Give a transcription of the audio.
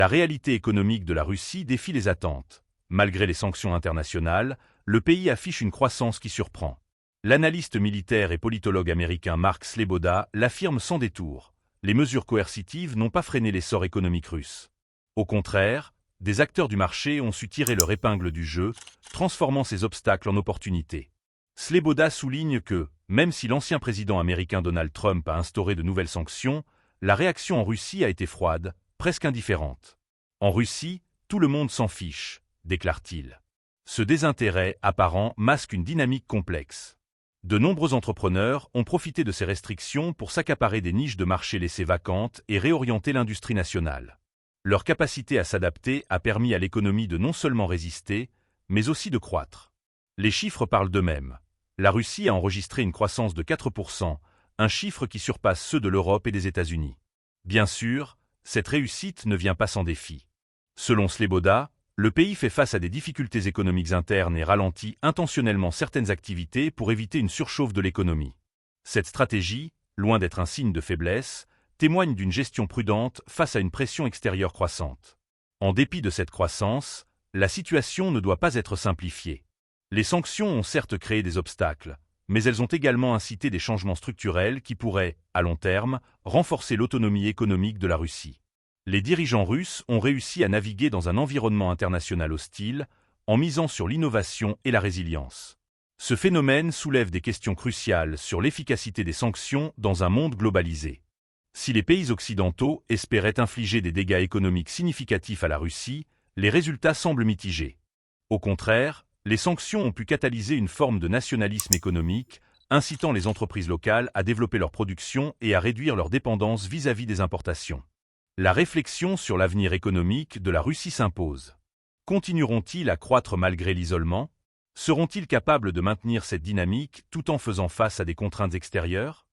La réalité économique de la Russie défie les attentes. Malgré les sanctions internationales, le pays affiche une croissance qui surprend. L'analyste militaire et politologue américain Mark Sleboda l'affirme sans détour. Les mesures coercitives n'ont pas freiné l'essor économique russe. Au contraire, des acteurs du marché ont su tirer leur épingle du jeu, transformant ces obstacles en opportunités. Sleboda souligne que, même si l'ancien président américain Donald Trump a instauré de nouvelles sanctions, la réaction en Russie a été froide, presque indifférente. En Russie, tout le monde s'en fiche, déclare-t-il. Ce désintérêt apparent masque une dynamique complexe. De nombreux entrepreneurs ont profité de ces restrictions pour s'accaparer des niches de marché laissées vacantes et réorienter l'industrie nationale. Leur capacité à s'adapter a permis à l'économie de non seulement résister, mais aussi de croître. Les chiffres parlent d'eux-mêmes. La Russie a enregistré une croissance de 4%, un chiffre qui surpasse ceux de l'Europe et des États-Unis. Bien sûr, cette réussite ne vient pas sans défi. Selon Sleboda, le pays fait face à des difficultés économiques internes et ralentit intentionnellement certaines activités pour éviter une surchauffe de l'économie. Cette stratégie, loin d'être un signe de faiblesse, témoigne d'une gestion prudente face à une pression extérieure croissante. En dépit de cette croissance, la situation ne doit pas être simplifiée. Les sanctions ont certes créé des obstacles, mais elles ont également incité des changements structurels qui pourraient, à long terme, renforcer l'autonomie économique de la Russie. Les dirigeants russes ont réussi à naviguer dans un environnement international hostile, en misant sur l'innovation et la résilience. Ce phénomène soulève des questions cruciales sur l'efficacité des sanctions dans un monde globalisé. Si les pays occidentaux espéraient infliger des dégâts économiques significatifs à la Russie, les résultats semblent mitigés. Au contraire, les sanctions ont pu catalyser une forme de nationalisme économique, incitant les entreprises locales à développer leur production et à réduire leur dépendance vis-à-vis des importations. La réflexion sur l'avenir économique de la Russie s'impose. Continueront-ils à croître malgré l'isolement? Seront-ils capables de maintenir cette dynamique tout en faisant face à des contraintes extérieures?